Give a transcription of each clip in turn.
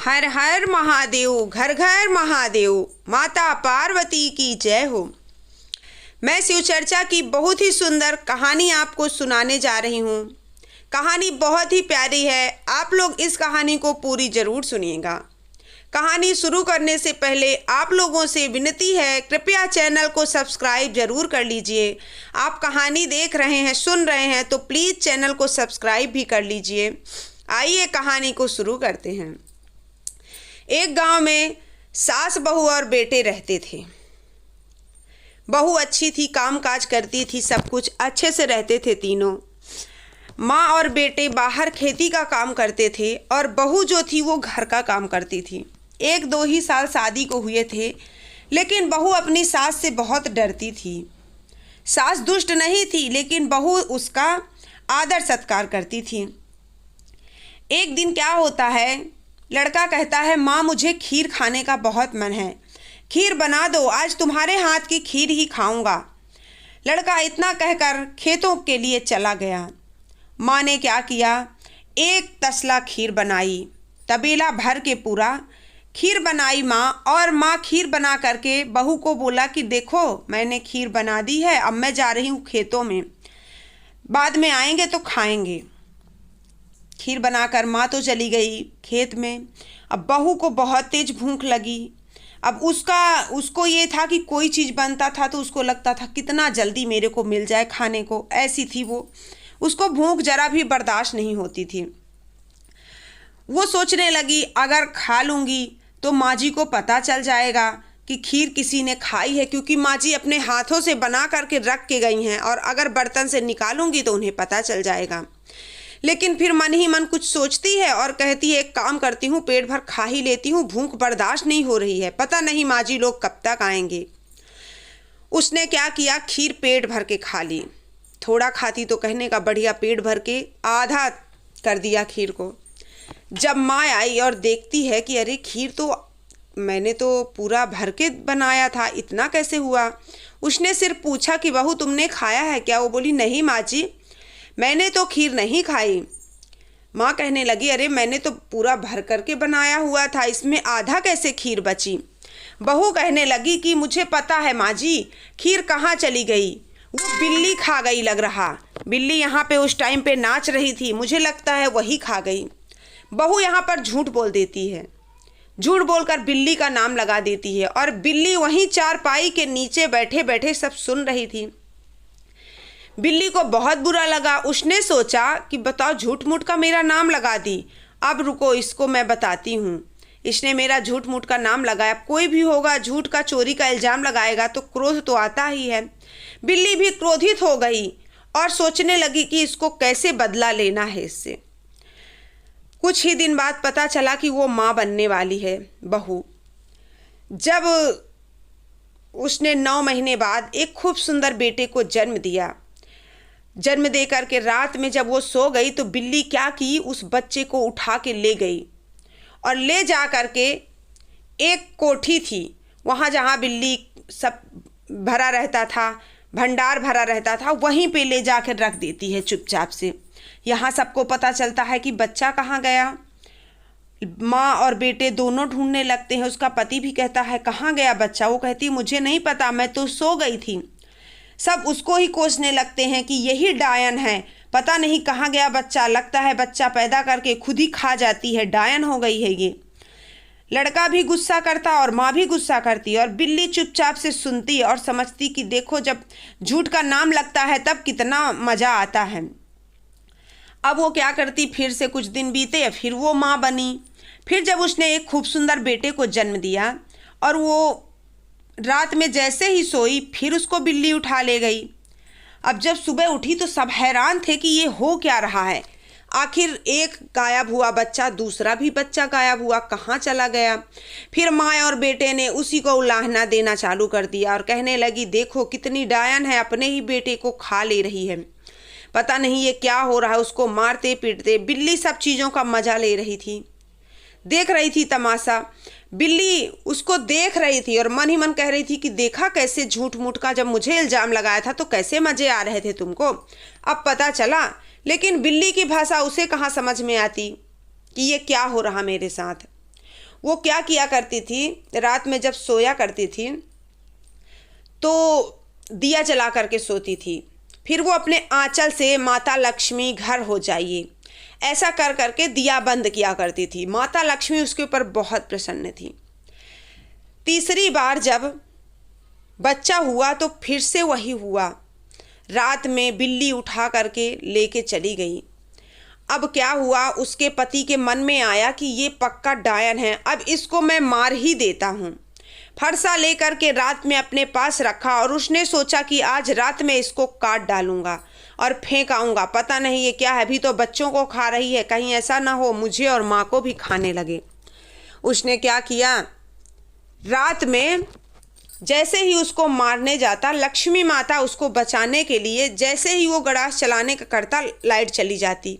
हर हर महादेव, घर घर महादेव, माता पार्वती की जय हो। मैं शिव चर्चा की बहुत ही सुंदर कहानी आपको सुनाने जा रही हूँ। कहानी बहुत ही प्यारी है, आप लोग इस कहानी को पूरी ज़रूर सुनिएगा। कहानी शुरू करने से पहले आप लोगों से विनती है, कृपया चैनल को सब्सक्राइब ज़रूर कर लीजिए। आप कहानी देख रहे हैं, सुन रहे हैं तो प्लीज़ चैनल को सब्सक्राइब भी कर लीजिए। आइए कहानी को शुरू करते हैं। एक गांव में सास बहू और बेटे रहते थे। बहू अच्छी थी, काम काज करती थी, सब कुछ अच्छे से रहते थे तीनों। माँ और बेटे बाहर खेती का काम करते थे और बहू जो थी वो घर का काम करती थी। 1-2 ही साल शादी को हुए थे, लेकिन बहू अपनी सास से बहुत डरती थी। सास दुष्ट नहीं थी, लेकिन बहू उसका आदर सत्कार करती थी। एक दिन क्या होता है, लड़का कहता है, माँ मुझे खीर खाने का बहुत मन है, खीर बना दो, आज तुम्हारे हाथ की खीर ही खाऊंगा। लड़का इतना कहकर खेतों के लिए चला गया। माँ ने क्या किया, एक तसला खीर बनाई, तबेला भर के पूरा खीर बनाई माँ। और माँ खीर बना करके बहू को बोला कि देखो मैंने खीर बना दी है, अब मैं जा रही हूँ खेतों में, बाद में आएंगे तो खाएंगे। खीर बनाकर माँ तो चली गई खेत में। अब बहू को बहुत तेज भूख लगी। अब उसको ये था कि कोई चीज़ बनता था तो उसको लगता था कितना जल्दी मेरे को मिल जाए खाने को, ऐसी थी वो। उसको भूख जरा भी बर्दाश्त नहीं होती थी। वो सोचने लगी अगर खा लूँगी तो माँ जी को पता चल जाएगा कि खीर किसी ने खाई है, क्योंकि माँ जी अपने हाथों से बना करके रख के गई हैं, और अगर बर्तन से निकालूंगी तो उन्हें पता चल जाएगा। लेकिन फिर मन ही मन कुछ सोचती है और कहती है, एक काम करती हूँ, पेट भर खा ही लेती हूँ, भूख बर्दाश्त नहीं हो रही है, पता नहीं माँ जी लोग कब तक आएंगे। उसने क्या किया, खीर पेट भर के खा ली। थोड़ा खाती तो कहने का बढ़िया, पेट भर के आधा कर दिया खीर को। जब माँ आई और देखती है कि अरे खीर तो मैंने तो पूरा भर के बनाया था, इतना कैसे हुआ। उसने सिर्फ पूछा कि बहू तुमने खाया है क्या। वो बोली नहीं माँ जी, मैंने तो खीर नहीं खाई। माँ कहने लगी अरे मैंने तो पूरा भर करके बनाया हुआ था, इसमें आधा कैसे खीर बची। बहू कहने लगी कि मुझे पता है माँ जी, खीर कहाँ चली गई, वो बिल्ली खा गई लग रहा। बिल्ली यहाँ पे उस टाइम पे नाच रही थी, मुझे लगता है वही खा गई। बहू यहाँ पर झूठ बोल देती है, झूठ बोलकर बिल्ली का नाम लगा देती है, और बिल्ली वहीं चारपाई के नीचे बैठे बैठे सब सुन रही थी। बिल्ली को बहुत बुरा लगा। उसने सोचा कि बताओ झूठ मूठ का मेरा नाम लगा दी, अब रुको इसको मैं बताती हूँ। इसने मेरा झूठ मूठ का नाम लगाया, कोई भी होगा झूठ का चोरी का इल्ज़ाम लगाएगा तो क्रोध तो आता ही है। बिल्ली भी क्रोधित हो गई और सोचने लगी कि इसको कैसे बदला लेना है इससे। कुछ ही दिन बाद पता चला कि वो माँ बनने वाली है बहू। जब उसने 9 महीने बाद एक खूब सुंदर बेटे को जन्म दिया, जन्म दे करके रात में जब वो सो गई तो बिल्ली क्या की, उस बच्चे को उठा के ले गई और ले जा करके एक कोठी थी, वहाँ जहाँ बिल्ली सब भरा रहता था, भंडार भरा रहता था, वहीं पे ले जा कर रख देती है चुपचाप से। यहाँ सबको पता चलता है कि बच्चा कहाँ गया। माँ और बेटे दोनों ढूंढने लगते हैं। उसका पति भी कहता है कहाँ गया बच्चा। वो कहती मुझे नहीं पता, मैं तो सो गई थी। सब उसको ही कोसने लगते हैं कि यही डायन है, पता नहीं कहाँ गया बच्चा, लगता है बच्चा पैदा करके खुद ही खा जाती है, डायन हो गई है ये। लड़का भी गुस्सा करता और माँ भी गुस्सा करती, और बिल्ली चुपचाप से सुनती और समझती कि देखो जब झूठ का नाम लगता है तब कितना मज़ा आता है। अब वो क्या करती, फिर से कुछ दिन बीते, फिर वो माँ बनी। फिर जब उसने एक खूब सुंदर बेटे को जन्म दिया और वो रात में जैसे ही सोई, फिर उसको बिल्ली उठा ले गई। अब जब सुबह उठी तो सब हैरान थे कि ये हो क्या रहा है। आखिर एक गायब हुआ बच्चा, दूसरा भी बच्चा गायब हुआ, कहाँ चला गया। फिर माँ और बेटे ने उसी को उलाहना देना चालू कर दिया और कहने लगी देखो कितनी डायन है, अपने ही बेटे को खा ले रही है, पता नहीं ये क्या हो रहा है। उसको मारते पीटते बिल्ली सब चीज़ों का मज़ा ले रही थी, देख रही थी तमाशा। बिल्ली उसको देख रही थी और मन ही मन कह रही थी कि देखा कैसे झूठ मूठ का जब मुझे इल्ज़ाम लगाया था तो कैसे मज़े आ रहे थे तुमको, अब पता चला। लेकिन बिल्ली की भाषा उसे कहाँ समझ में आती कि ये क्या हो रहा मेरे साथ। वो क्या किया करती थी, रात में जब सोया करती थी तो दिया जला करके सोती थी। फिर वो अपने आंचल से माता लक्ष्मी घर हो जाइए ऐसा कर करके दिया बंद किया करती थी। माता लक्ष्मी उसके ऊपर बहुत प्रसन्न थी। तीसरी बार जब बच्चा हुआ तो फिर से वही हुआ। रात में बिल्ली उठा करके लेके चली गई। अब क्या हुआ, उसके पति के मन में आया कि ये पक्का डायन है, अब इसको मैं मार ही देता हूँ। फरसा लेकर के रात में अपने पास रखा और उसने सोचा कि आज रात में इसको काट डालूंगा और फेंक आऊँगा। पता नहीं ये क्या है, अभी तो बच्चों को खा रही है, कहीं ऐसा ना हो मुझे और माँ को भी खाने लगे। उसने क्या किया, रात में जैसे ही उसको मारने जाता, लक्ष्मी माता उसको बचाने के लिए जैसे ही वो गड़ास चलाने का करता, लाइट चली जाती।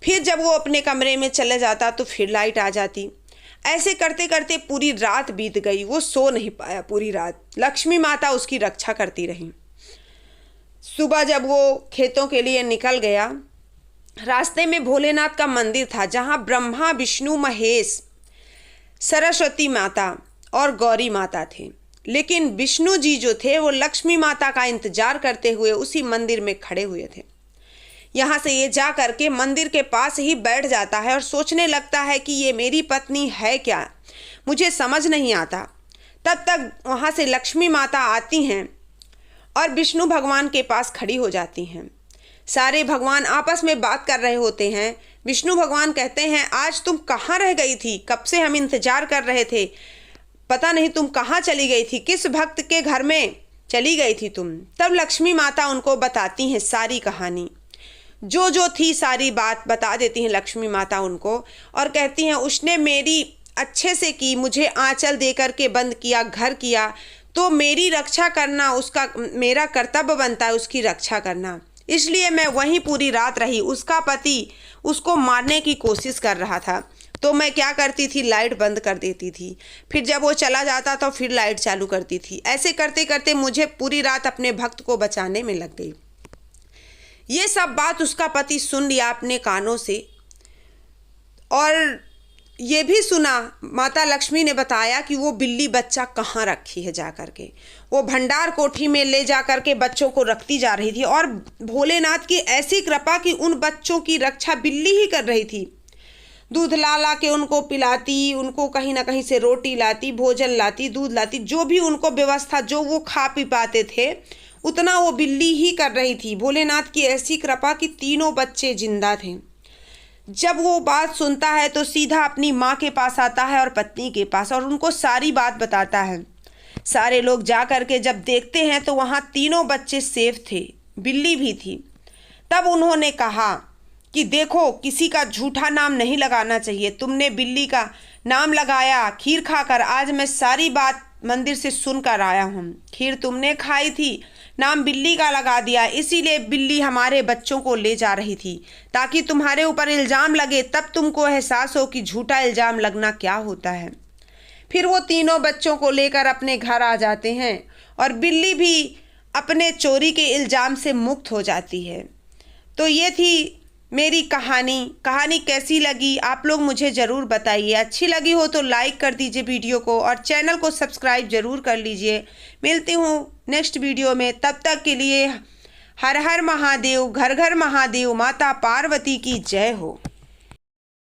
फिर जब वो अपने कमरे में चले जाता तो फिर लाइट आ जाती। ऐसे करते करते पूरी रात बीत गई। वो सो नहीं पाया पूरी रात। लक्ष्मी माता उसकी रक्षा करती रही। सुबह जब वो खेतों के लिए निकल गया, रास्ते में भोलेनाथ का मंदिर था जहाँ ब्रह्मा विष्णु महेश सरस्वती माता और गौरी माता थे। लेकिन विष्णु जी जो थे वो लक्ष्मी माता का इंतजार करते हुए उसी मंदिर में खड़े हुए थे। यहाँ से ये जा करके मंदिर के पास ही बैठ जाता है और सोचने लगता है कि ये मेरी पत्नी है क्या, मुझे समझ नहीं आता। तब तक वहाँ से लक्ष्मी माता आती हैं और विष्णु भगवान के पास खड़ी हो जाती हैं। सारे भगवान आपस में बात कर रहे होते हैं। विष्णु भगवान कहते हैं, आज तुम कहाँ रह गई थी, कब से हम इंतजार कर रहे थे, पता नहीं तुम कहाँ चली गई थी, किस भक्त के घर में चली गई थी तुम। तब लक्ष्मी माता उनको बताती हैं सारी कहानी, जो थी सारी बात बता देती हैं लक्ष्मी माता उनको और कहती हैं उसने मेरी अच्छे से की, मुझे आंचल दे करके बंद किया, घर किया, तो मेरी रक्षा करना उसका मेरा कर्तव्य बनता है, उसकी रक्षा करना। इसलिए मैं वहीं पूरी रात रही। उसका पति उसको मारने की कोशिश कर रहा था तो मैं क्या करती थी, लाइट बंद कर देती थी। फिर जब वो चला जाता तो फिर लाइट चालू करती थी। ऐसे करते करते मुझे पूरी रात अपने भक्त को बचाने में लग गई। ये सब बात उसका पति सुन लिया अपने कानों से और ये भी सुना, माता लक्ष्मी ने बताया कि वो बिल्ली बच्चा कहाँ रखी है। जा करके वो भंडार कोठी में ले जा करके बच्चों को रखती जा रही थी और भोलेनाथ की ऐसी कृपा कि उन बच्चों की रक्षा बिल्ली ही कर रही थी। दूध ला ला के उनको पिलाती, उनको कहीं ना कहीं से रोटी लाती, भोजन लाती, दूध लाती, जो भी उनको व्यवस्था जो वो खा पी पाते थे उतना वो बिल्ली ही कर रही थी। भोलेनाथ की ऐसी कृपा कि तीनों बच्चे जिंदा थे। जब वो बात सुनता है तो सीधा अपनी माँ के पास आता है और पत्नी के पास और उनको सारी बात बताता है। सारे लोग जा कर के जब देखते हैं तो वहाँ तीनों बच्चे सेफ थे, बिल्ली भी थी। तब उन्होंने कहा कि देखो, किसी का झूठा नाम नहीं लगाना चाहिए, तुमने बिल्ली का नाम लगाया खीर खाकर। आज मैं सारी बात मंदिर से सुनकर आया हूँ। खीर तुमने खाई थी, नाम बिल्ली का लगा दिया, इसीलिए बिल्ली हमारे बच्चों को ले जा रही थी ताकि तुम्हारे ऊपर इल्ज़ाम लगे, तब तुमको एहसास हो कि झूठा इल्ज़ाम लगना क्या होता है। फिर वो तीनों बच्चों को लेकर अपने घर आ जाते हैं और बिल्ली भी अपने चोरी के इल्ज़ाम से मुक्त हो जाती है। तो ये थी मेरी कहानी कैसी लगी आप लोग मुझे ज़रूर बताइए। अच्छी लगी हो तो लाइक कर दीजिए वीडियो को और चैनल को सब्सक्राइब ज़रूर कर लीजिए। मिलती हूँ नेक्स्ट वीडियो में, तब तक के लिए हर हर महादेव, घर घर महादेव, माता पार्वती की जय हो।